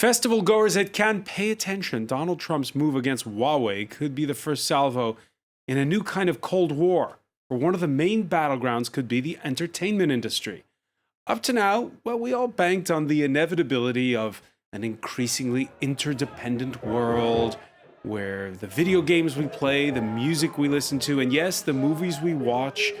Festival goers at Cannes, pay attention. Donald Trump's move against Huawei could be the first salvo in a new kind of Cold War, where one of the main battlegrounds could be the entertainment industry. Up to now, well, we all banked on the inevitability of an increasingly interdependent world where the video games we play, the music we listen to, and yes, the movies we watch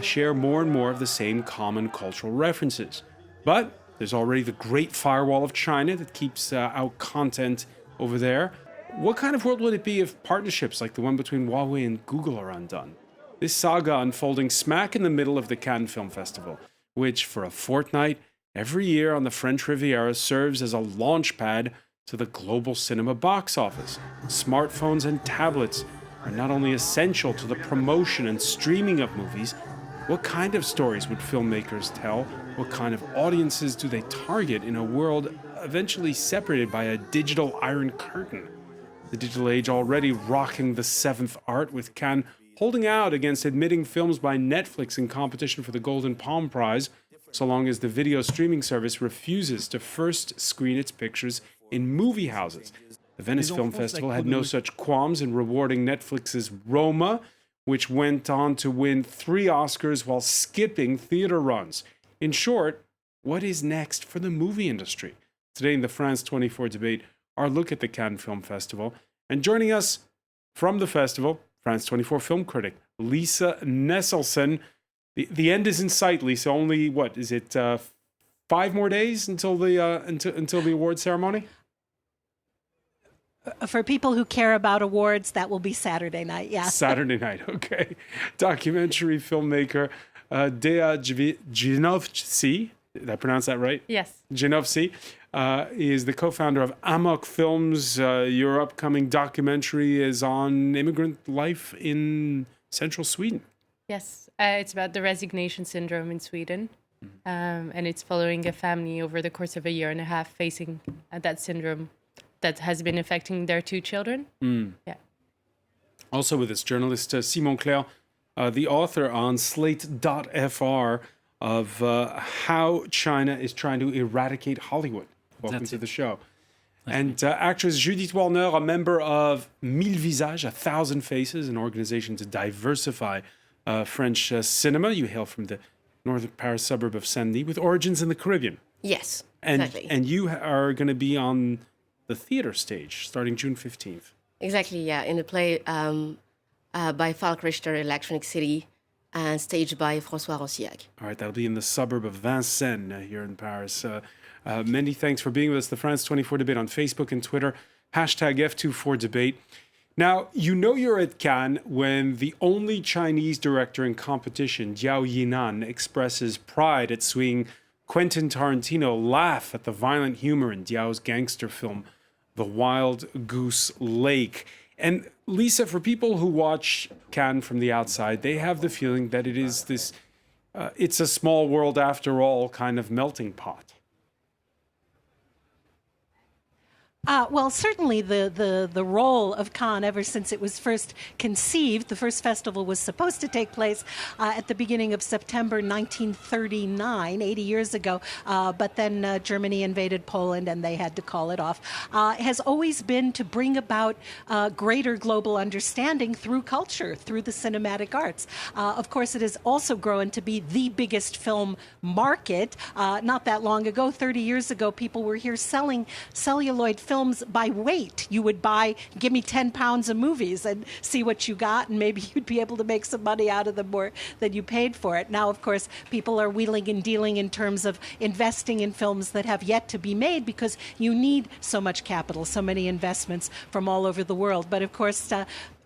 share more and more of the same common cultural references. But there's already the Great Firewall of China that keeps out content over there. What kind of world would it be if partnerships like the one between Huawei and Google are undone? This saga unfolding smack in the middle of the Cannes Film Festival, which for a fortnight every year on the French Riviera serves as a launchpad to the global cinema box office. Smartphones and tablets are not only essential to the promotion and streaming of movies. What kind of stories would filmmakers tell? What kind of audiences do they target in a world eventually separated by a digital iron curtain? The digital age already rocking the seventh art, with Cannes holding out against admitting films by Netflix in competition for the Golden Palm Prize, so long as the video streaming service refuses to first screen its pictures in movie houses. The Venice Film Festival had no such qualms in rewarding Netflix's Roma, which went on to win 3 Oscars while skipping theater runs. In short, what is next for the movie industry? Today in the France 24 debate, our look at the Cannes Film Festival. And joining us from the festival, France 24 film critic Lisa Nesselson. The end is in sight, Lisa. Only, what, is it 5 more days until the award ceremony? For people who care about awards, that will be Saturday night, yeah. Saturday night, okay. Documentary filmmaker Dea Genovci, did I pronounce that right? Yes. Genovci is the co-founder of Amok Films. Your upcoming documentary is on immigrant life in central Sweden. Yes, it's about the resignation syndrome in Sweden. And it's following a family over the course of a year and a half facing that syndrome that has been affecting their 2 children. Yeah. Also with us, journalist Simon Claire, the author on Slate.fr of how China is trying to eradicate Hollywood. Welcome to the show. And actress Judith Warner, a member of 1000 Visages, 1,000 Faces, an organization to diversify French cinema. You hail from the northern Paris suburb of Saint-Denis with origins in the Caribbean. Yes, exactly. And you are going to be on the theater stage starting June 15th. Exactly, yeah, in a play by Falk Richter, Electronic City, and staged by François Rossillac. All right, that'll be in the suburb of Vincennes here in Paris. Many thanks for being with us. The France 24 debate on Facebook and Twitter, hashtag F24debate. Now, you know you're at Cannes when the only Chinese director in competition, Jiao Yinan, expresses pride at seeing Quentin Tarantino laugh at the violent humor in Diao's gangster film, The Wild Goose Lake. And Lisa, for people who watch Cannes from the outside, they have the feeling that it is this, it's a small world after all kind of melting pot. Well, certainly the role of Cannes, ever since it was first conceived, the first festival was supposed to take place at the beginning of September 1939, 80 years ago, but then Germany invaded Poland and they had to call it off, has always been to bring about greater global understanding through culture, through the cinematic arts. Of course, it has also grown to be the biggest film market. Not that long ago, 30 years ago, people were here selling celluloid films by weight. You would buy, give me 10 pounds of movies and see what you got, and maybe you'd be able to make some money out of them more than you paid for it. Now, of course, people are wheeling and dealing in terms of investing in films that have yet to be made because you need so much capital, so many investments from all over the world. But of course,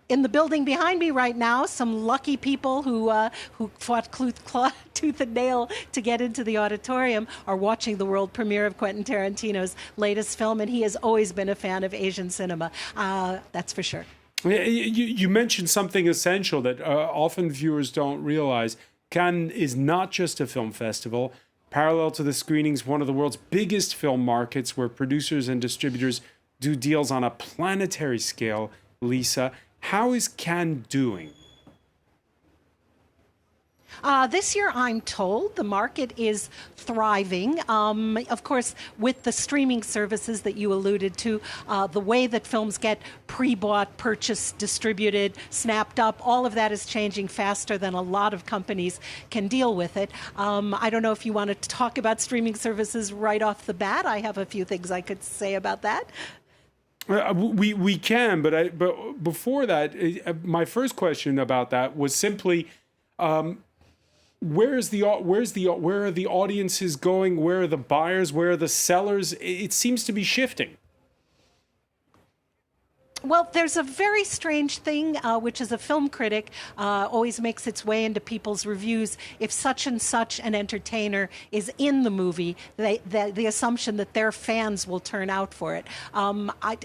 in the building behind me right now, some lucky people who fought tooth and nail to get into the auditorium are watching the world premiere of Quentin Tarantino's latest film, and he has always been a fan of Asian cinema. That's for sure. You mentioned something essential that often viewers don't realize. Cannes is not just a film festival. Parallel to the screenings, one of the world's biggest film markets where producers and distributors do deals on a planetary scale. Lisa, how is Cannes doing? This year, I'm told the market is thriving. Of course, with the streaming services that you alluded to, the way that films get pre-bought, purchased, distributed, snapped up, all of that is changing faster than a lot of companies can deal with it. I don't know if you wanted to talk about streaming services right off the bat. I have a few things I could say about that. We can, but before that, my first question about that was simply. Where are the audiences going? Where are the buyers? Where are the sellers? It seems to be shifting. Well, there's a very strange thing, which as a film critic always makes its way into people's reviews. If such and such an entertainer is in the movie, the assumption that their fans will turn out for it.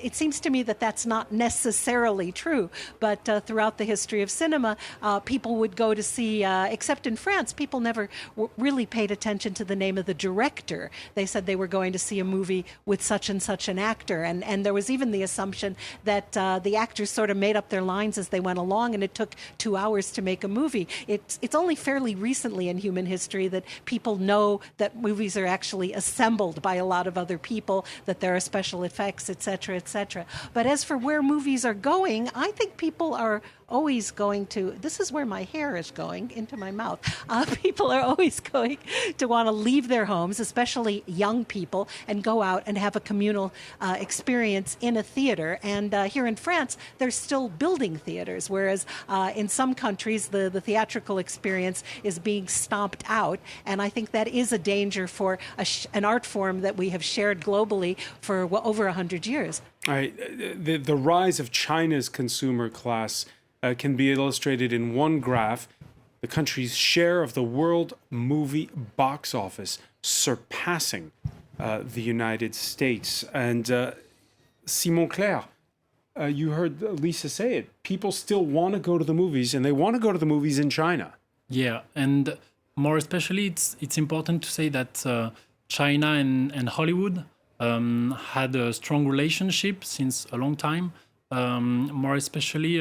It seems to me that that's not necessarily true, but throughout the history of cinema, people would go to see, except in France, people never really paid attention to the name of the director. They said they were going to see a movie with such and such an actor, and there was even the assumption that the actors sort of made up their lines as they went along, and it took 2 hours to make a movie. It's only fairly recently in human history that people know that movies are actually assembled by a lot of other people, that there are special effects, et cetera, et cetera. But as for where movies are going, I think people are always going to, this is where my hair is going, into my mouth. People are always going to want to leave their homes, especially young people, and go out and have a communal experience in a theater. And here in France, they're still building theaters, whereas in some countries, the theatrical experience is being stomped out. And I think that is a danger for an art form that we have shared globally for over 100 years. All right. The rise of China's consumer class can be illustrated in one graph. The country's share of the world movie box office surpassing the United States. And Simon Claire, you heard Lisa say it. People still want to go to the movies, and they want to go to the movies in China. Yeah, and more especially, it's important to say that China and Hollywood had a strong relationship since a long time. More especially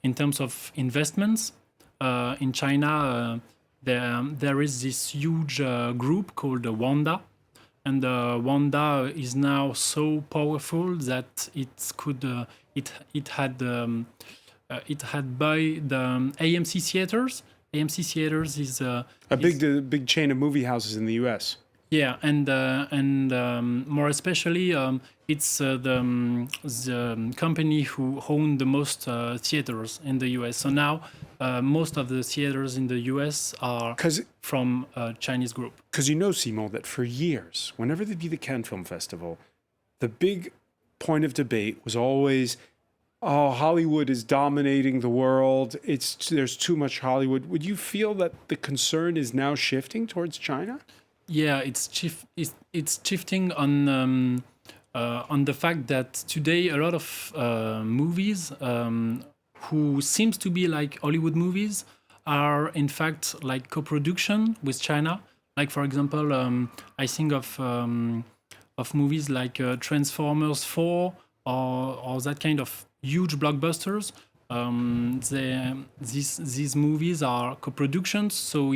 in terms of investments. In China, there is this huge group called Wanda, and Wanda is now so powerful that it had buy the AMC theaters. AMC theaters is a big chain of movie houses in the U.S. Yeah, and more especially, it's the company who own the most theaters in the US. So now most of the theaters in the US are from a Chinese group. Because you know, Simon, that for years, whenever there'd be the Cannes Film Festival, the big point of debate was always, oh, Hollywood is dominating the world. There's too much Hollywood. Would you feel that the concern is now shifting towards China? Yeah, it's shifting on the fact that today a lot of movies who seems to be like Hollywood movies are in fact like co-production with China. Like for example, I think of movies like Transformers 4 or that kind of huge blockbusters. These movies are co-productions, so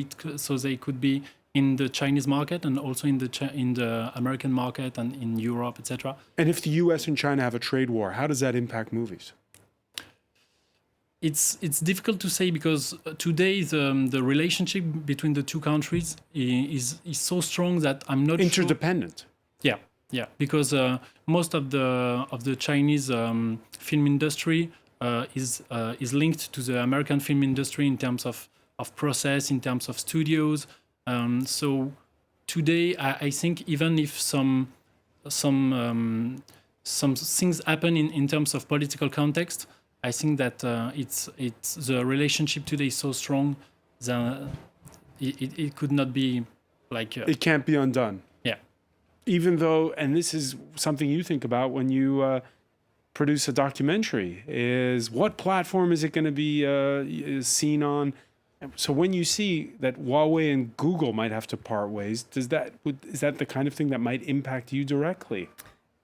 they could be in the Chinese market and also in the American market and in Europe, etc. And if the U.S. and China have a trade war, how does that impact movies? It's difficult to say because today the relationship between the two countries is so strong that I'm not interdependent. Sure. Yeah, because most of the Chinese film industry is linked to the American film industry in terms of process, in terms of studios. So today, I think even if some things happen in terms of political context, I think that it's the relationship today is so strong that it could not be like it can't be undone. Yeah. Even though, and this is something you think about when you produce a documentary, is what platform is it going to be seen on? So when you see that Huawei and Google might have to part ways, is that the kind of thing that might impact you directly?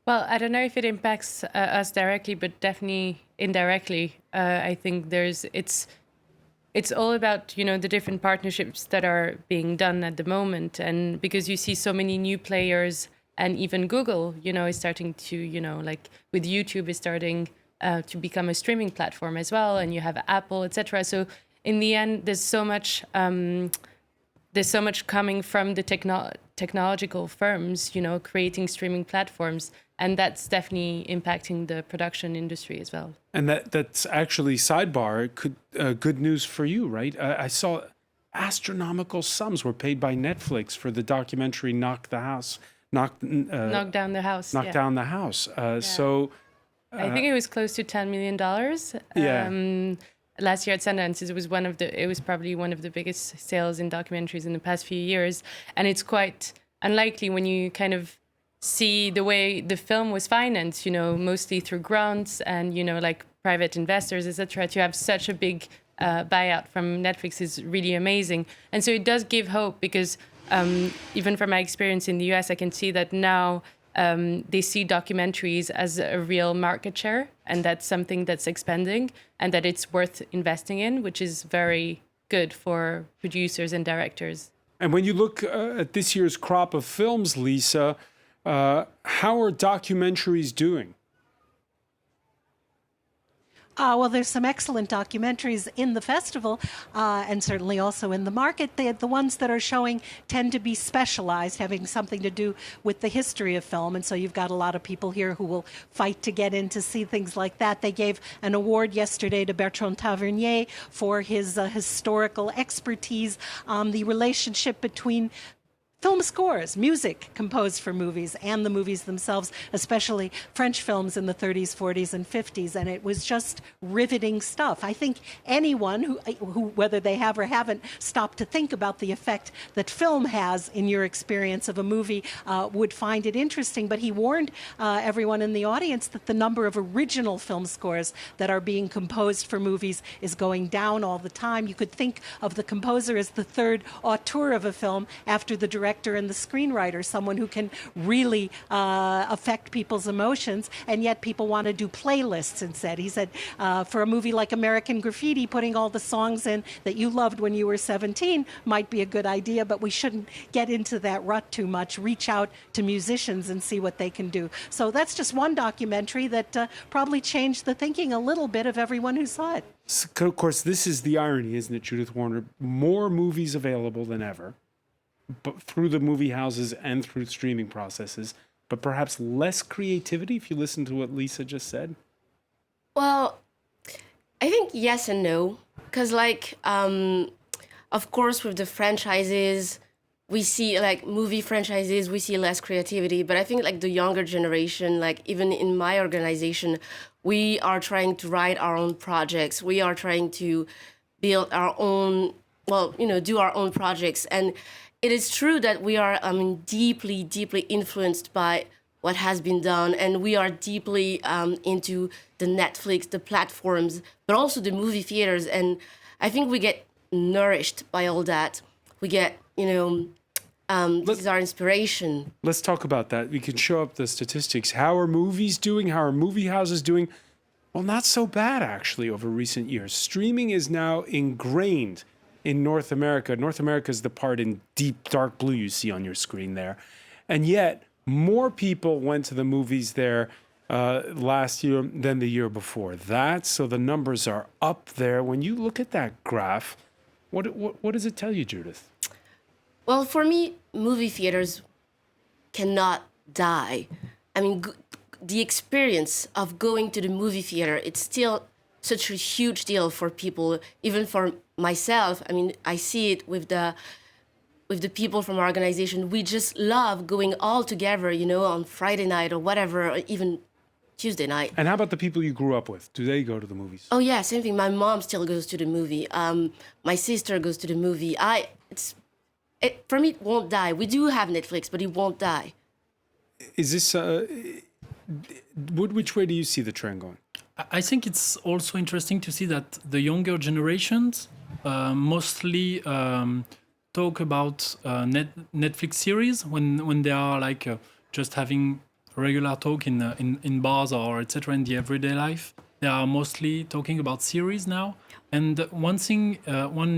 Well, I don't know if it impacts us directly, but definitely indirectly. I think it's all about, the different partnerships that are being done at the moment. And because you see so many new players, and even Google, is starting to, like with YouTube is starting to become a streaming platform as well. And you have Apple, etc. So in the end, there's so much coming from the technological firms, creating streaming platforms. And that's definitely impacting the production industry as well. And that's actually, sidebar, good news for you, right? I saw astronomical sums were paid by Netflix for the documentary Knock Down the House. Down the House. So I think it was close to $10 million. Last year at Sundance, it was probably one of the biggest sales in documentaries in the past few years. And it's quite unlikely when you kind of see the way the film was financed, mostly through grants and, like private investors, etc. To have such a big buyout from Netflix is really amazing. And so it does give hope because even from my experience in the US, I can see that now they see documentaries as a real market share, and that's something that's expanding and that it's worth investing in, which is very good for producers and directors. And when you look at this year's crop of films, Lisa, how are documentaries doing? Well, there's some excellent documentaries in the festival and certainly also in the market. The ones that are showing tend to be specialized, having something to do with the history of film. And so you've got a lot of people here who will fight to get in to see things like that. They gave an award yesterday to Bertrand Tavernier for his historical expertise on the relationship between film scores, music composed for movies, and the movies themselves, especially French films in the 30s, 40s, and 50s. And it was just riveting stuff. I think anyone who whether they have or haven't stopped to think about the effect that film has in your experience of a movie would find it interesting. But he warned everyone in the audience that the number of original film scores that are being composed for movies is going down all the time. You could think of the composer as the third auteur of a film after the director and the screenwriter, someone who can really affect people's emotions, and yet people want to do playlists instead. He said, for a movie like American Graffiti, putting all the songs in that you loved when you were 17 might be a good idea, but we shouldn't get into that rut too much. Reach out to musicians and see what they can do. So that's just one documentary that probably changed the thinking a little bit of everyone who saw it. So, of course, this is the irony, isn't it, Judith Warner? More movies available than ever, but through the movie houses and through streaming processes, but perhaps less creativity, if you listen to what Lisa just said? Well, I think yes and no. Because, of course, with the franchises, we see, movie franchises, we see less creativity. But I think, the younger generation, even in my organization, we are trying to write our own projects. We are trying to build our own, do our own projects. And it is true that we are deeply, deeply influenced by what has been done, and we are deeply into the Netflix, the platforms, but also the movie theaters. And I think we get nourished by all that. We get, this is our inspiration. Let's talk about that. We can show up the statistics. How are movies doing? How are movie houses doing? Well, not so bad, actually, over recent years. Streaming is now ingrained in North America. North America is the part in deep dark blue you see on your screen there. And yet, more people went to the movies there last year than the year before that. So the numbers are up there. When you look at that graph, what does it tell you, Judith? Well, for me, movie theaters cannot die. I mean, the experience of going to the movie theater, it's still such a huge deal for people, even for myself. I mean, I see it with the people from our organization. We just love going all together, on Friday night or whatever, or even Tuesday night. And how about the people you grew up with? Do they go to the movies? Oh yeah, same thing. My mom still goes to the movie. My sister goes to the movie. For me, it won't die. We do have Netflix, but it won't die. Is this which way do you see the trend going? I think it's also interesting to see that the younger generations mostly talk about Netflix series when they are just having regular talk in bars or etc. in the everyday life. they are mostly talking about series now. And one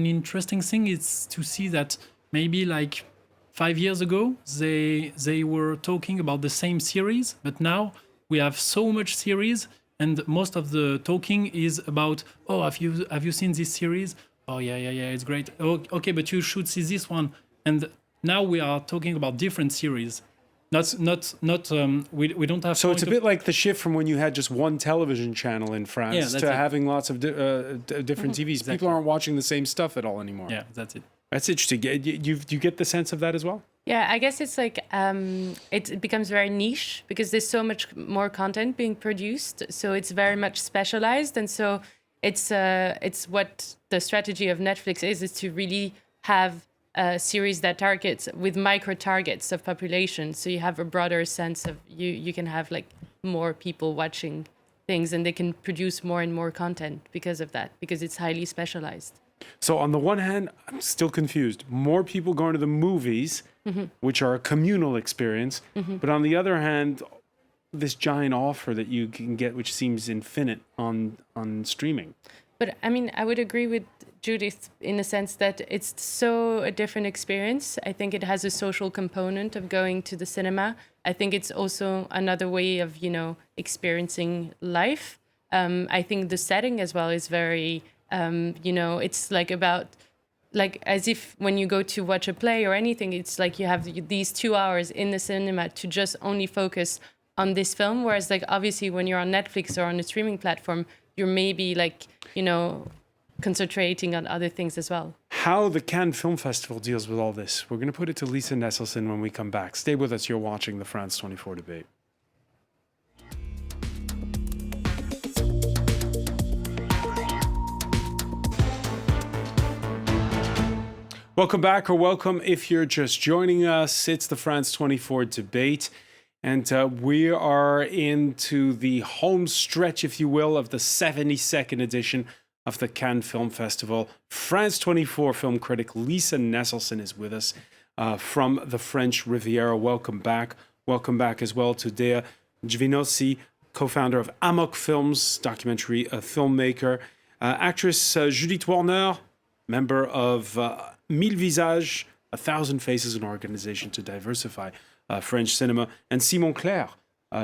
interesting thing is to see that maybe like 5 years ago, they were talking about the same series, but now we have so much series, and most of the talking is about, oh, have you seen this series? Oh yeah, it's great. Oh, okay, but you should see this one. And now we are talking about different series. We don't have. So it's a bit like the shift from when you had just one television channel in France to having lots of different TVs. Exactly. People aren't watching the same stuff at all anymore. Yeah, that's it. That's interesting. You get the sense of that as well? Yeah, I guess it's like it becomes very niche because there's so much more content being produced. So it's very much specialized, and so it's what the strategy of Netflix is to really have a series that targets with micro targets of population. So you have a broader sense of you can have like more people watching things, and they can produce more and more content because of that, because it's highly specialized. So on the one hand, I'm still confused. More people going to the movies, which are a communal experience. But on the other hand, this giant offer that you can get, which seems infinite on streaming. But I mean, I would agree with Judith in the sense that it's so a different experience. I think it has a social component of going to the cinema. I think it's also another way of, experiencing life. I think the setting as well is very, it's like about, like as if when you go to watch a play or anything, it's like you have these 2 hours in the cinema to just only focus on this film. Whereas like obviously when you're on Netflix or on a streaming platform, you're maybe like, concentrating on other things as well. How the Cannes Film Festival deals with all this, we're going to put it to Lisa Nesselson when we come back. Stay with us. You're watching the France 24 debate. Welcome back, or welcome if you're just joining us. It's the France 24 debate, and we are into the home stretch, if you will, of the 72nd edition of the Cannes Film Festival. France 24 film critic Lisa Nesselson is with us from the French Riviera. Welcome back. Welcome back as well to Dea Gvinosi, co-founder of Amok Films, documentary filmmaker. Actress Judith Warner, member of Mille Visages, 1,000 Faces, an organization to diversify French cinema. And Simon Clair,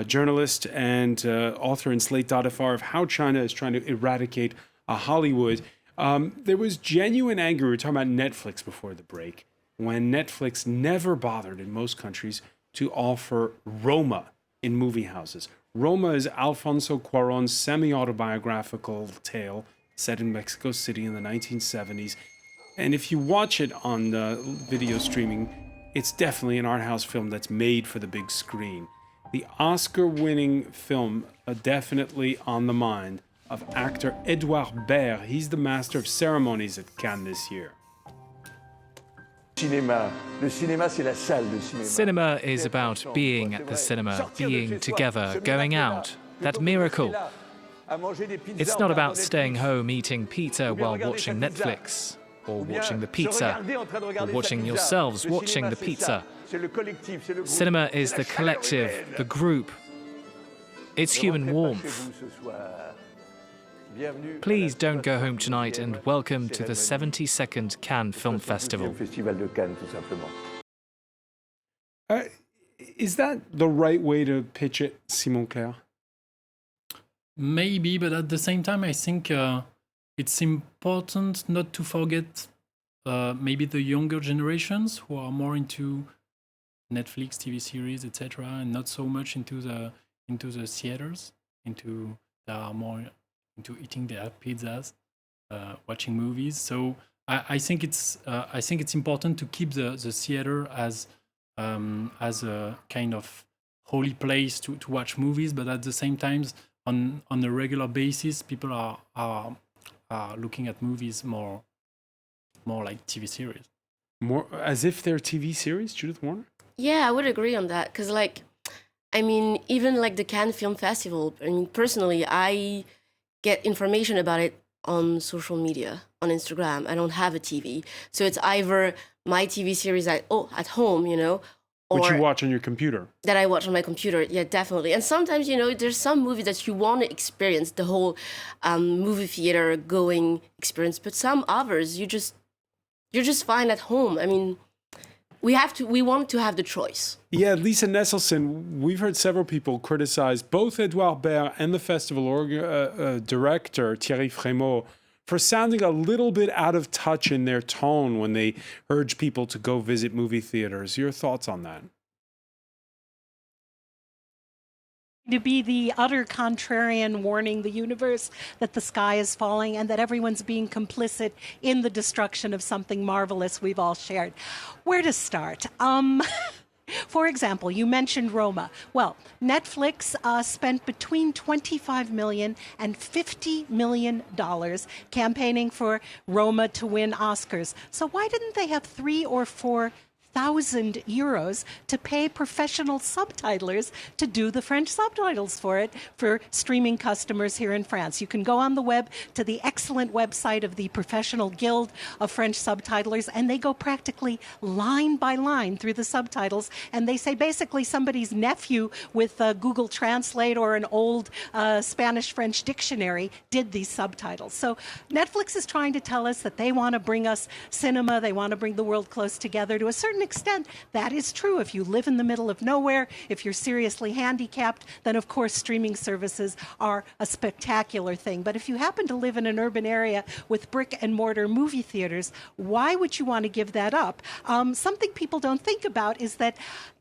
journalist and author in Slate.fr of How China is Trying to Eradicate Hollywood. There was genuine anger. We were talking about Netflix before the break, when Netflix never bothered in most countries to offer Roma in movie houses. Roma is Alfonso Cuarón's semi-autobiographical tale set in Mexico City in the 1970s. And if you watch it on video streaming, it's definitely an art house film that's made for the big screen. The Oscar-winning film definitely on the mind of actor Edouard Baird. He's the master of ceremonies at Cannes this year. Cinema is about being at the cinema, being together, going out, that miracle. It's not about staying home eating pizza while watching Netflix, or watching the pizza, or watching yourselves watching the pizza. Cinema is the collective, the group. It's human warmth. Please don't go home tonight, and welcome to the 72nd Cannes Film Festival. Is that the right way to pitch it, Simon Clair? Maybe, but at the same time, I think it's important not to forget maybe the younger generations who are more into Netflix, TV series, etc., and not so much into the theaters. They are more into eating their pizzas, watching movies. So I think it's important to keep the theater as a kind of holy place to watch movies, but at the same time, on a regular basis, people are looking at movies more like TV series. More as if they're TV series, Judith Warner? Yeah, I would agree on that. Because, even like the Cannes Film Festival, personally, I get information about it on social media, on Instagram. I don't have a TV. So it's either my TV series at home, Which you watch on your computer. That I watch on my computer, yeah, definitely. And sometimes, there's some movies that you want to experience the whole movie theater going experience, but some others you're just fine at home. I mean, we want to have the choice. Yeah, Lisa Nesselson, we've heard several people criticize both Edouard Baird and the festival director Thierry Frémaux for sounding a little bit out of touch in their tone when they urge people to go visit movie theaters. Your thoughts on that? To be the utter contrarian warning the universe that the sky is falling and that everyone's being complicit in the destruction of something marvelous we've all shared. Where to start? For example, you mentioned Roma. Well, Netflix spent between $25 million and $50 million campaigning for Roma to win Oscars. So why didn't they have 3,000 or 4,000 euros to pay professional subtitlers to do the French subtitles for it for streaming customers here in France? You can go on the web to the excellent website of the Professional Guild of French Subtitlers, and they go practically line by line through the subtitles, and they say basically somebody's nephew with Google Translate or an old Spanish-French dictionary did these subtitles. So Netflix is trying to tell us that they want to bring us cinema, they want to bring the world close together. To a certain extent, that is true. If you live in the middle of nowhere, if you're seriously handicapped, then of course streaming services are a spectacular thing. But if you happen to live in an urban area with brick and mortar movie theaters, why would you want to give that up? Something people don't think about is that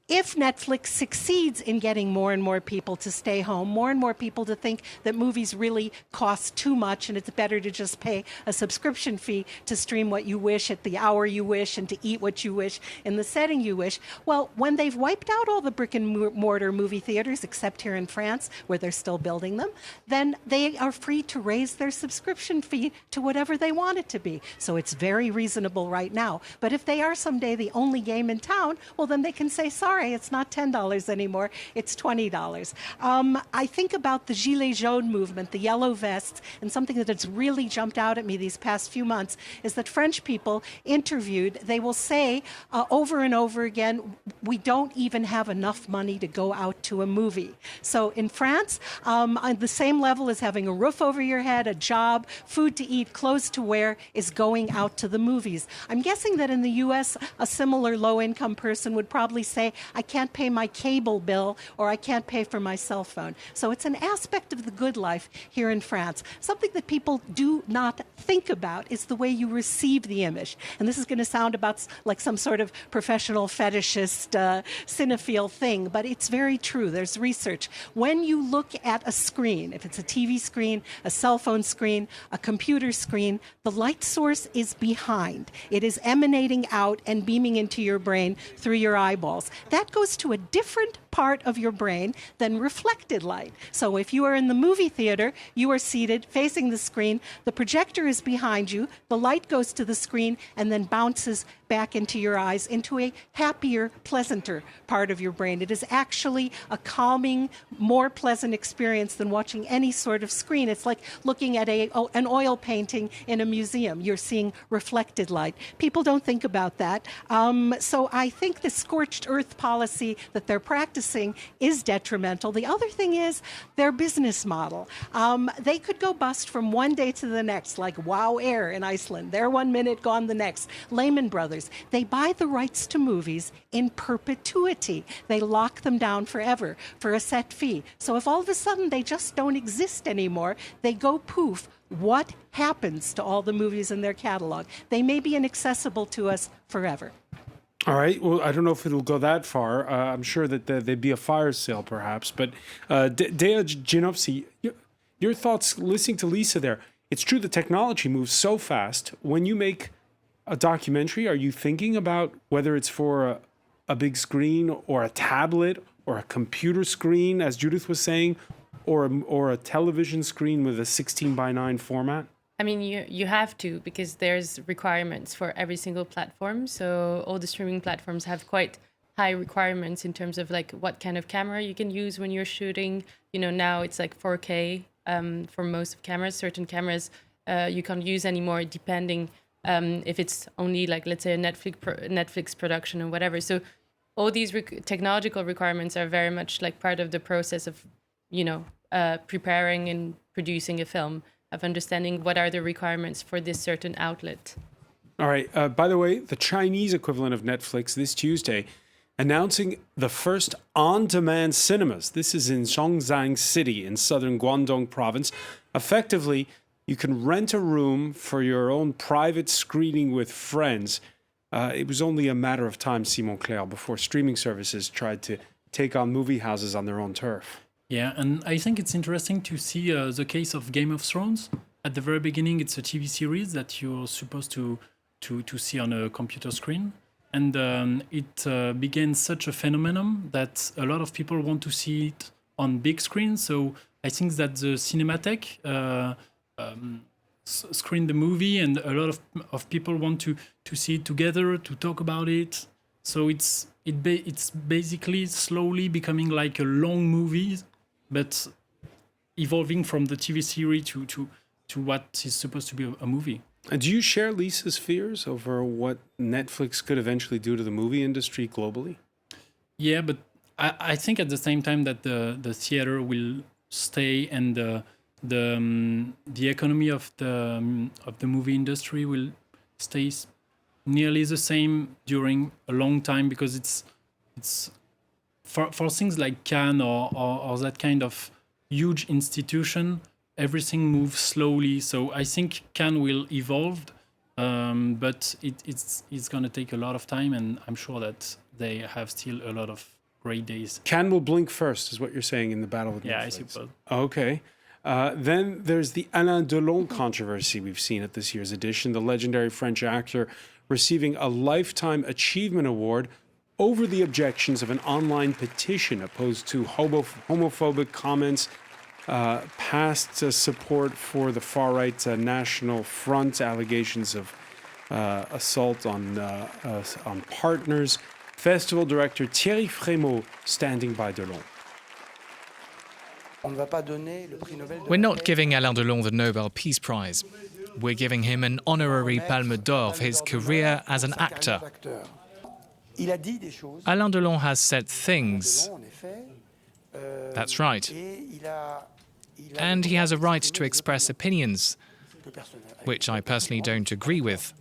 if Netflix succeeds in getting more and more people to stay home, more and more people to think that movies really cost too much and it's better to just pay a subscription fee to stream what you wish at the hour you wish and to eat what you wish in the setting you wish, well, when they've wiped out all the brick and mortar movie theaters, except here in France, where they're still building them, then they are free to raise their subscription fee to whatever they want it to be. So it's very reasonable right now. But if they are someday the only game in town, well, then they can say, sorry, it's not $10 anymore, it's $20. I think about the Gilets jaunes movement, the yellow vests, and something that has really jumped out at me these past few months is that French people interviewed, they will say over and over again, we don't even have enough money to go out to a movie. So in France, on the same level as having a roof over your head, a job, food to eat, clothes to wear, is going out to the movies. I'm guessing that in the US, a similar low-income person would probably say, I can't pay my cable bill or I can't pay for my cell phone. So it's an aspect of the good life here in France. Something that people do not think about is the way you receive the image. And this is going to sound about like some sort of professional fetishist, cinephile thing, but it's very true. There's research. When you look at a screen, if it's a TV screen, a cell phone screen, a computer screen, the light source is behind. It is emanating out and beaming into your brain through your eyeballs. That goes to a different part of your brain than reflected light. So if you are in the movie theater, you are seated facing the screen, the projector is behind you, the light goes to the screen and then bounces back into your eyes, into a happier, pleasanter part of your brain. It is actually a calming, more pleasant experience than watching any sort of screen. It's like looking at an oil painting in a museum. You're seeing reflected light. People don't think about that. So I think the scorched earth policy that they're practicing is detrimental. The other thing is their business model. They could go bust from one day to the next, like Wow Air in Iceland. They're 1 minute, gone the next. Lehman Brothers. They buy the rights to movies in perpetuity. They lock them down forever for a set fee. So if all of a sudden they just don't exist anymore, they go poof. What happens to all the movies in their catalog? They may be inaccessible to us forever. All right. Well, I don't know if it'll go that far. I'm sure that there'd be a fire sale, perhaps. But Dea Ginovsi, your thoughts listening to Lisa there. It's true the technology moves so fast. When you make a documentary, are you thinking about whether it's for a big screen or a tablet or a computer screen, as Judith was saying, or a television screen with a 16:9 format? I mean, you have to, because there's requirements for every single platform. So all the streaming platforms have quite high requirements in terms of like what kind of camera you can use when you're shooting. You know, now it's like 4K for most of cameras. Certain cameras you can't use anymore, depending if it's only like, let's say, a Netflix production or whatever. So all these technological requirements are very much like part of the process of, preparing and producing a film, of understanding what are the requirements for this certain outlet. All right. By the way, the Chinese equivalent of Netflix this Tuesday announcing the first on-demand cinemas. This is in Zhongzhang City in southern Guangdong province. Effectively, you can rent a room for your own private screening with friends. It was only a matter of time, Simon Claire, before streaming services tried to take on movie houses on their own turf. Yeah, and I think it's interesting to see the case of Game of Thrones. At the very beginning, it's a TV series that you're supposed to see on a computer screen. And it became such a phenomenon that a lot of people want to see it on big screen. So I think that the Cinematheque screened the movie, and a lot of people want to see it together, to talk about it. So it's basically slowly becoming like a long movie, but evolving from the TV series to what is supposed to be a movie. And do you share Lisa's fears over what Netflix could eventually do to the movie industry globally? Yeah, but I think at the same time that the theater will stay, and the economy of the movie industry will stay nearly the same during a long time, because it's for things like Cannes or that kind of huge institution, everything moves slowly. So I think Cannes will evolve, but it's going to take a lot of time, and I'm sure that they have still a lot of great days. Cannes will blink first, is what you're saying in the battle with Netflix. Yeah, I suppose. Okay. Then there's the Alain Delon controversy we've seen at this year's edition. The legendary French actor receiving a Lifetime Achievement Award over the objections of an online petition opposed to homophobic comments, past support for the far-right National Front, allegations of assault on partners. Festival director Thierry Frémaux standing by Delon. We're not giving Alain Delon the Nobel Peace Prize. We're giving him an honorary Palme d'Or for his career as an actor. Alain Delon has said things. That's right. And he has a right to express opinions, which I personally don't agree with.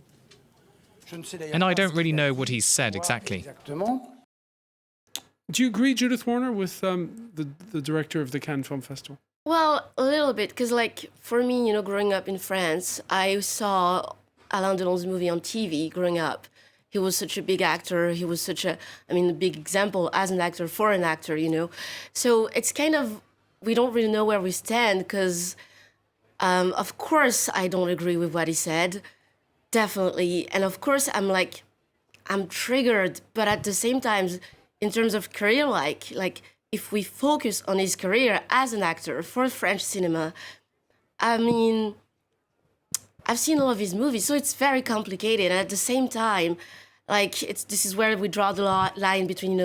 And I don't really know what he's said exactly. Do you agree, Judith Warner, with the director of the Cannes Film Festival? Well, a little bit, because like for me, growing up in France, I saw Alain Delon's movie on TV growing up. He was such a big actor. He was such a big example as an actor for an actor, So it's kind of, we don't really know where we stand, because of course I don't agree with what he said, definitely. And of course I'm triggered, but at the same time, in terms of career, like if we focus on his career as an actor for French cinema, I've seen all of his movies, so it's very complicated. And at the same time, this is where we draw the line between,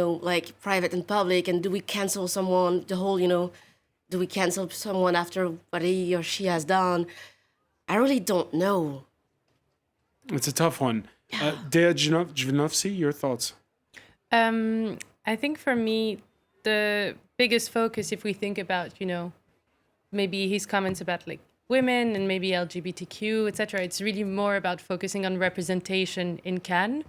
private and public. And do we cancel someone, do we cancel someone after what he or she has done? I really don't know. It's a tough one. Dea Giovanovci, your thoughts? I think for me, the biggest focus, if we think about, maybe his comments about women and maybe LGBTQ, etc., it's really more about focusing on representation in Cannes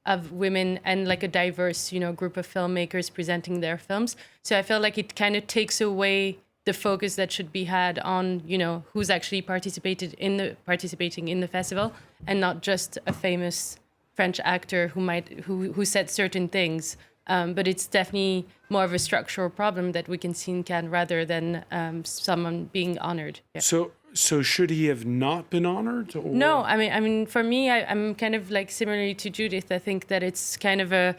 of women and a diverse, group of filmmakers presenting their films. So I feel like it kind of takes away the focus that should be had on, who's actually participating in the festival, and not just a famous French actor who said certain things. But it's definitely more of a structural problem that we can see in Cannes rather than someone being honored. Yeah. So should he have not been honored? Or? No, I mean, for me, I'm kind of similarly to Judith. I think that it's kind of a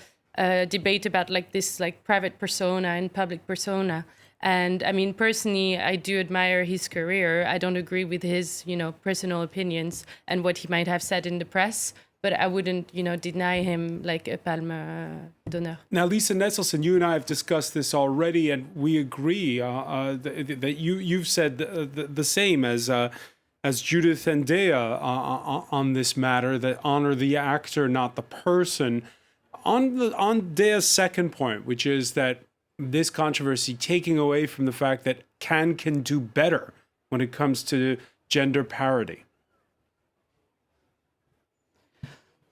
debate about this private persona and public persona. And I mean, personally, I do admire his career. I don't agree with his, personal opinions and what he might have said in the press. But I wouldn't, deny him a Palme d'Honneur. Now, Lisa Nesselson, you and I have discussed this already, and we agree that you've said the same as Judith and Dea on this matter, that honor the actor, not the person. On Dea's second point, which is that this controversy taking away from the fact that Cannes can do better when it comes to gender parity.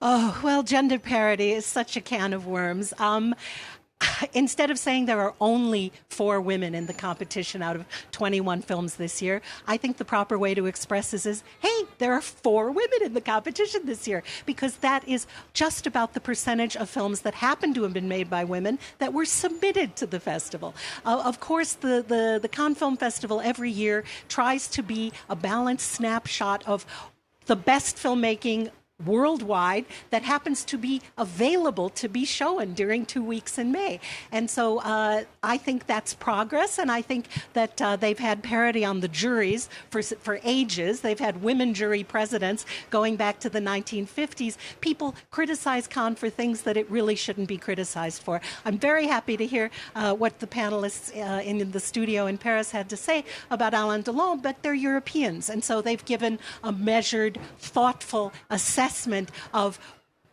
Oh, well, gender parity is such a can of worms. Instead of saying there are only 4 women in the competition out of 21 films this year, I think the proper way to express this is, hey, there are 4 women in the competition this year, because that is just about the percentage of films that happen to have been made by women that were submitted to the festival. Of course, the Cannes Film Festival every year tries to be a balanced snapshot of the best filmmaking worldwide that happens to be available to be shown during 2 weeks in May. And so I think that's progress, and I think that they've had parity on the juries for ages. They've had women jury presidents going back to the 1950s. People criticize Cannes for things that it really shouldn't be criticized for. I'm very happy to hear what the panelists in the studio in Paris had to say about Alain Delon, but they're Europeans, and so they've given a measured, thoughtful assessment of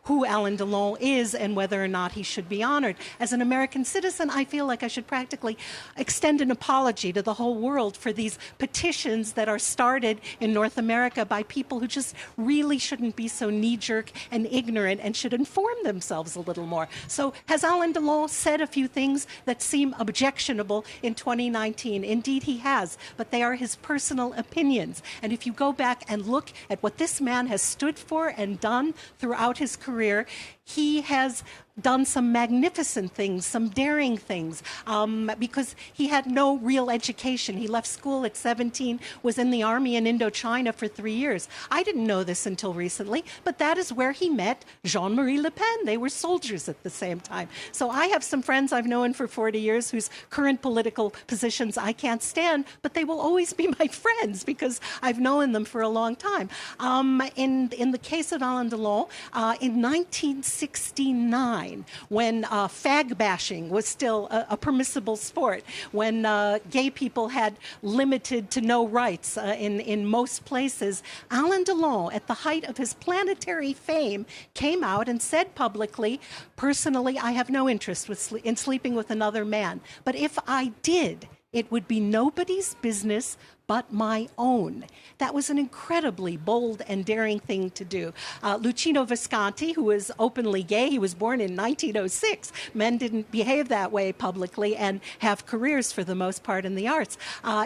who Alain Delon is and whether or not he should be honored. As an American citizen, I feel like I should practically extend an apology to the whole world for these petitions that are started in North America by people who just really shouldn't be so knee-jerk and ignorant and should inform themselves a little more. So has Alain Delon said a few things that seem objectionable in 2019? Indeed, he has, but they are his personal opinions. And if you go back and look at what this man has stood for and done throughout his career, he has done some magnificent things, some daring things, because he had no real education. He left school at 17, was in the army in Indochina for 3 years. I didn't know this until recently, but that is where he met Jean-Marie Le Pen. They were soldiers at the same time. So I have some friends I've known for 40 years whose current political positions I can't stand, but they will always be my friends because I've known them for a long time. In the case of Alain Delon, in 1969, when fag bashing was still a permissible sport, when gay people had limited to no rights in most places, Alain Delon, at the height of his planetary fame, came out and said publicly, personally, I have no interest in sleeping with another man, but if I did, it would be nobody's business but my own. That was an incredibly bold and daring thing to do. Luchino Visconti, who was openly gay, he was born in 1906. Men didn't behave that way publicly and have careers for the most part in the arts.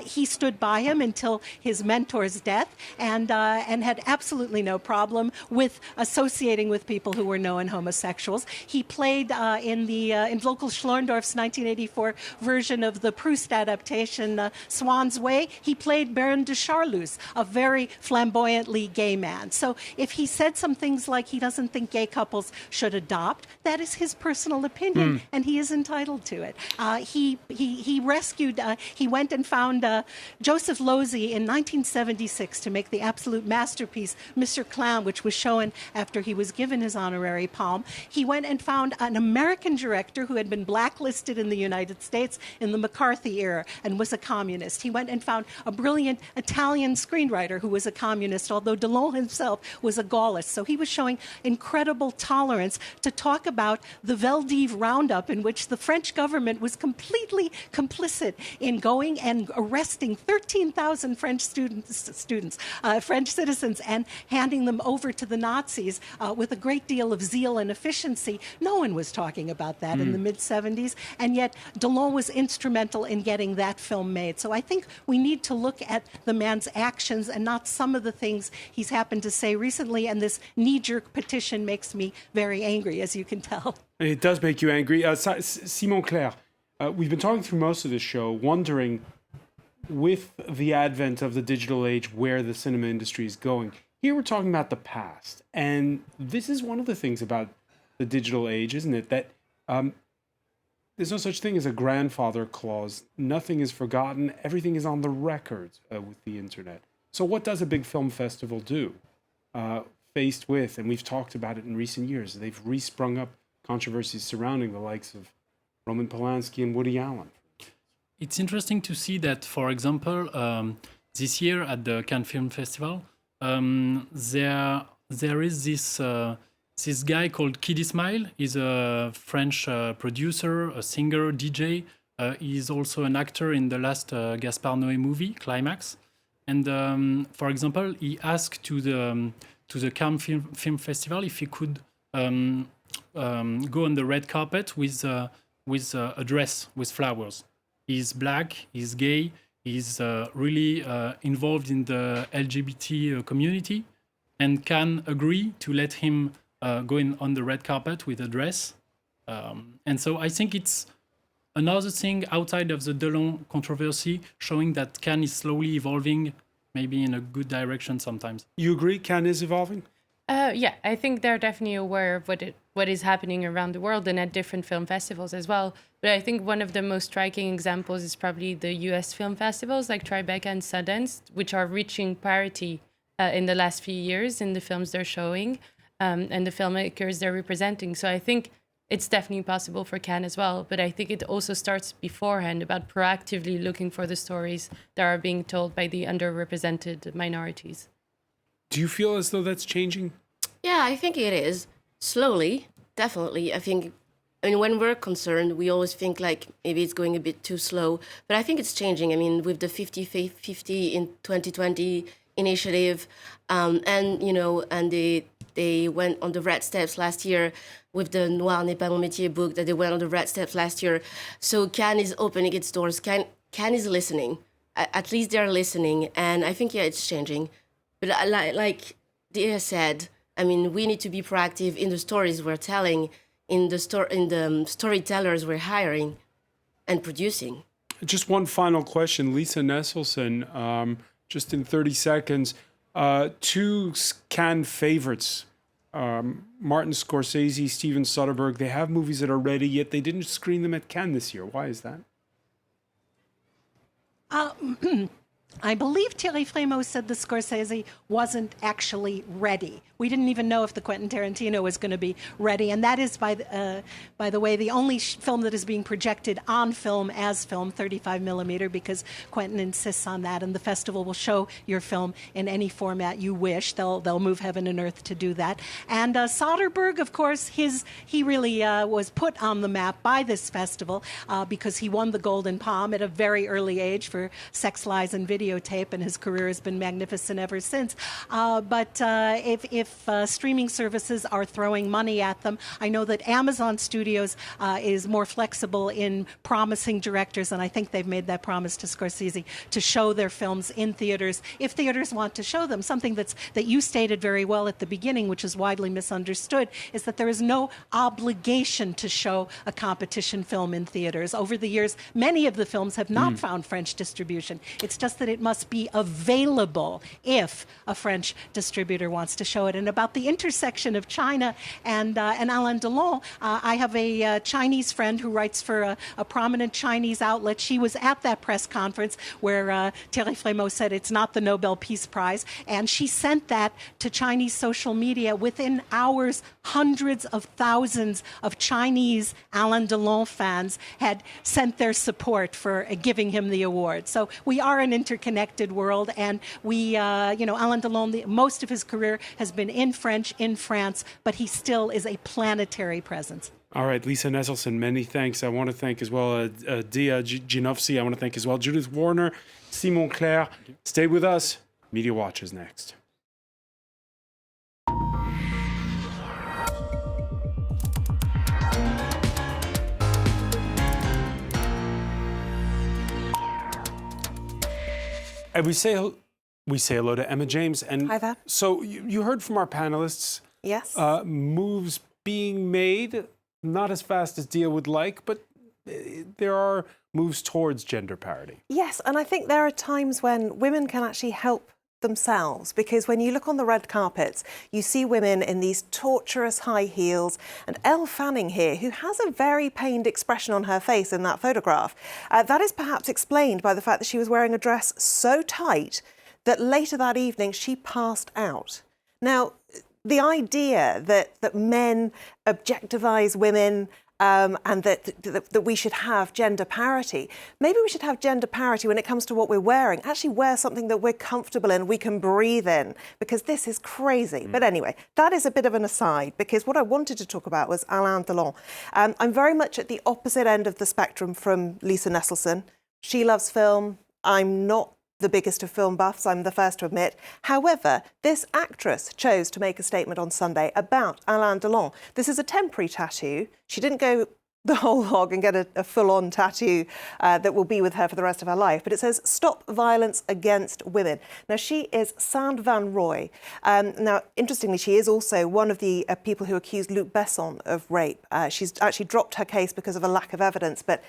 He stood by him until his mentor's death and had absolutely no problem with associating with people who were known homosexuals. He played in Vogel Schlorndorff's 1984 version of the Proust adaptation, Swann's Way. He played Baron de Charlus, a very flamboyantly gay man. So if he said some things like he doesn't think gay couples should adopt, that is his personal opinion, and he is entitled to it. He rescued, he went and found Joseph Losey in 1976 to make the absolute masterpiece, Mr. Clown, which was shown after he was given his honorary palm. He went and found an American director who had been blacklisted in the United States in the McCarthy era and was a communist. He went and found a brilliant Italian screenwriter who was a communist, although Delon himself was a Gaullist. So he was showing incredible tolerance to talk about the Veldiv roundup, in which the French government was completely complicit in going and arresting 13,000 French French citizens, and handing them over to the Nazis with a great deal of zeal and efficiency. No one was talking about that in the mid-70s, and yet Delon was instrumental in getting that film made. So I think we need to look at the man's actions and not some of the things he's happened to say recently, and this knee-jerk petition makes me very angry, as you can tell. It does make you angry. Simon Claire, we've been talking through most of this show, wondering, with the advent of the digital age, where the cinema industry is going. Here we're talking about the past, and this is one of the things about the digital age, isn't it? That there's no such thing as a grandfather clause. Nothing is forgotten. Everything is on the record with the internet. So what does a big film festival do? Faced with, and we've talked about it in recent years, they've resprung up controversies surrounding the likes of Roman Polanski and Woody Allen. It's interesting to see that, for example, this year at the Cannes Film Festival, there is this this guy called Kid Ismail is a French producer, a singer, DJ. He's also an actor in the last Gaspar Noé movie, Climax. And for example, he asked to the Cannes Film Festival if he could go on the red carpet with a dress with flowers. He's black, he's gay, he's really involved in the LGBT community, and Cannes agree to let him go on the red carpet with a dress. And so I think it's another thing outside of the Delon controversy, showing that Cannes is slowly evolving, maybe in a good direction sometimes. You agree Cannes is evolving? Yeah, I think they're definitely aware of what is happening around the world and at different film festivals as well. But I think one of the most striking examples is probably the US film festivals like Tribeca and Sundance, which are reaching parity in the last few years in the films they're showing and the filmmakers they're representing. So I think it's definitely possible for Cannes as well. But I think it also starts beforehand about proactively looking for the stories that are being told by the underrepresented minorities. Do you feel as though that's changing? Yeah, I think it is. Slowly, definitely. I mean, when we're concerned, we always think like maybe it's going a bit too slow. But I think it's changing. I mean, with the 50-50 in 2020 initiative, and they went on the red steps last year with the Noir n'est pas mon métier book, that they went on the red steps last year. So Cannes is opening its doors. Cannes is listening. At least they're listening. And I think, yeah, it's changing. But like Dia said, I mean, we need to be proactive in the stories we're telling, in the storytellers we're hiring and producing. Just one final question, Lisa Nesselson, just in 30 seconds. Two Cannes favorites, Martin Scorsese, Steven Soderbergh, they have movies that are ready, yet they didn't screen them at Cannes this year. Why is that? I believe Thierry Frémaux said the Scorsese wasn't actually ready. We didn't even know if the Quentin Tarantino was going to be ready. And that is, by the way, the only film that is being projected on film as film, 35 millimeter, because Quentin insists on that. And the festival will show your film in any format you wish. They'll move heaven and earth to do that. And Soderbergh, of course, he really was put on the map by this festival because he won the Golden Palm at a very early age for Sex, Lies, and Videotape, and his career has been magnificent ever since. But if streaming services are throwing money at them, I know that Amazon Studios is more flexible in promising directors, and I think they've made that promise to Scorsese to show their films in theaters if theaters want to show them. Something that you stated very well at the beginning, which is widely misunderstood, is that there is no obligation to show a competition film in theaters. Over the years, many of the films have not found French distribution. It's just that it must be available if a French distributor wants to show it. And about the intersection of China and Alain Delon, I have a Chinese friend who writes for a prominent Chinese outlet. She was at that press conference where Thierry Frémaux said it's not the Nobel Peace Prize, and she sent that to Chinese social media. Within hours, hundreds of thousands of Chinese Alain Delon fans had sent their support for giving him the award. So we are an interconnected world, and we, Alain Delon, most of his career has been in French, in France, but he still is a planetary presence. All right, Lisa Nesselson, many thanks. I want to thank as well Dia Ginovsi. I want to thank as well Judith Warner, Simon Claire. Stay with us. Media Watch is next. And we say hello to Emma James. And hi there. So you heard from our panelists. Yes. Moves being made, not as fast as Dia would like, but there are moves towards gender parity. Yes, and I think there are times when women can actually help themselves, because when you look on the red carpets, you see women in these torturous high heels, and Elle Fanning here, who has a very pained expression on her face in that photograph. That is perhaps explained by the fact that she was wearing a dress so tight that later that evening she passed out. Now, the idea that men objectivise women and that we should have gender parity. Maybe we should have gender parity when it comes to what we're wearing. Actually wear something that we're comfortable in, we can breathe in, because this is crazy. But anyway, that is a bit of an aside, because what I wanted to talk about was Alain Delon. I'm very much at the opposite end of the spectrum from Lisa Nesselson. She loves film. I'm not the biggest of film buffs, I'm the first to admit. However, this actress chose to make a statement on Sunday about Alain Delon. This is a temporary tattoo. She didn't go the whole hog and get a full-on tattoo that will be with her for the rest of her life. But it says, "Stop violence against women." Now, she is Saint Van Roy. Now, interestingly, she is also one of the people who accused Luc Besson of rape. She's actually dropped her case because of a lack of evidence, but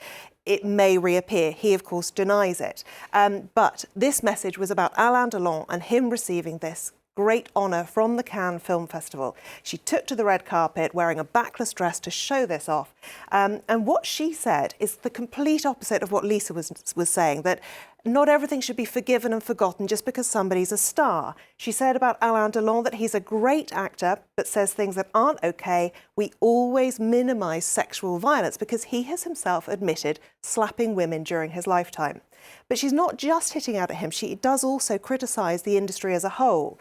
it may reappear. He, of course, denies it. But this message was about Alain Delon and him receiving this great honour from the Cannes Film Festival. She took to the red carpet wearing a backless dress to show this off. And what she said is the complete opposite of what Lisa was saying, that not everything should be forgiven and forgotten just because somebody's a star. She said about Alain Delon that he's a great actor, but says things that aren't okay. We always minimise sexual violence, because he has himself admitted slapping women during his lifetime. But she's not just hitting out at him. She does also criticise the industry as a whole.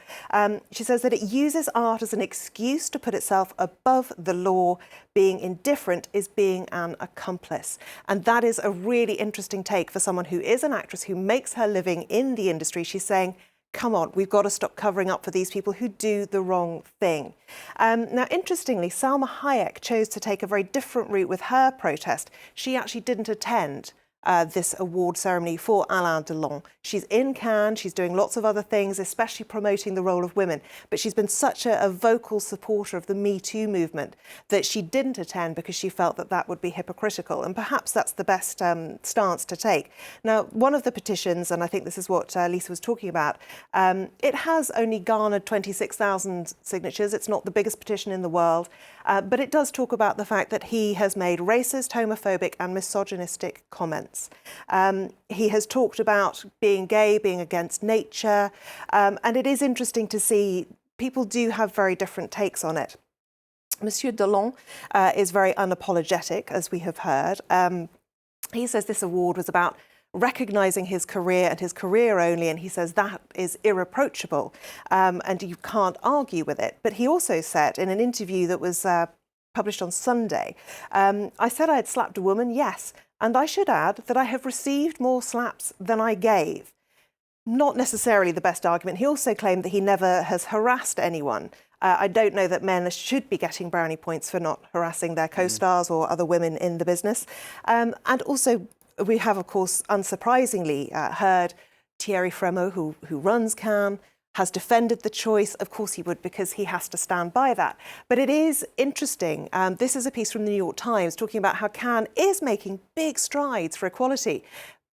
She says that it uses art as an excuse to put itself above the law. Being indifferent is being an accomplice. And that is a really interesting take for someone who is an actress who makes her living in the industry. She's saying, come on, we've got to stop covering up for these people who do the wrong thing. Now, interestingly, Salma Hayek chose to take a very different route with her protest. She actually didn't attend this award ceremony for Alain Delon. She's in Cannes, she's doing lots of other things, especially promoting the role of women, but she's been such a vocal supporter of the Me Too movement that she didn't attend because she felt that that would be hypocritical, and perhaps that's the best stance to take. Now, one of the petitions, and I think this is what Lisa was talking about, it has only garnered 26,000 signatures. It's not the biggest petition in the world, but it does talk about the fact that he has made racist, homophobic and misogynistic comments. He has talked about being gay, being against nature, and it is interesting to see people do have very different takes on it. Monsieur Delon is very unapologetic, as we have heard. He says this award was about recognising his career and his career only, and he says that is irreproachable, and you can't argue with it. But he also said in an interview that was published on Sunday, I said I had slapped a woman, yes, and I should add that I have received more slaps than I gave. Not necessarily the best argument. He also claimed that he never has harassed anyone. I don't know that men should be getting brownie points for not harassing their co-stars or other women in the business. And also, we have, of course, unsurprisingly, heard Thierry Frémaux, who runs Cannes, has defended the choice. Of course he would, because he has to stand by that. But it is interesting. This is a piece from the New York Times talking about how Cannes is making big strides for equality.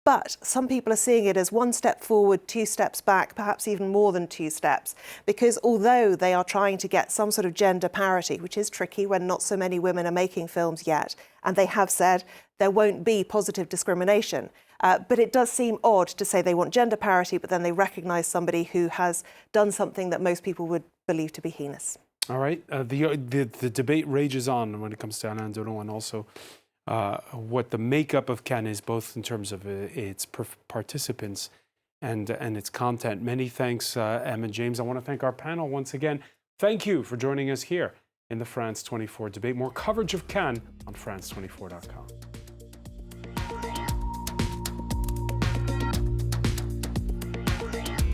But some people are seeing it as one step forward, two steps back, perhaps even more than two steps. Because although they are trying to get some sort of gender parity, which is tricky when not so many women are making films yet, and they have said there won't be positive discrimination. But it does seem odd to say they want gender parity, but then they recognise somebody who has done something that most people would believe to be heinous. All right. The debate rages on when it comes to Alain Delon, and also what the makeup of Cannes is, both in terms of its participants and its content. Many thanks, Em and James. I want to thank our panel once again. Thank you for joining us here in the France 24 debate. More coverage of Cannes on France24.com.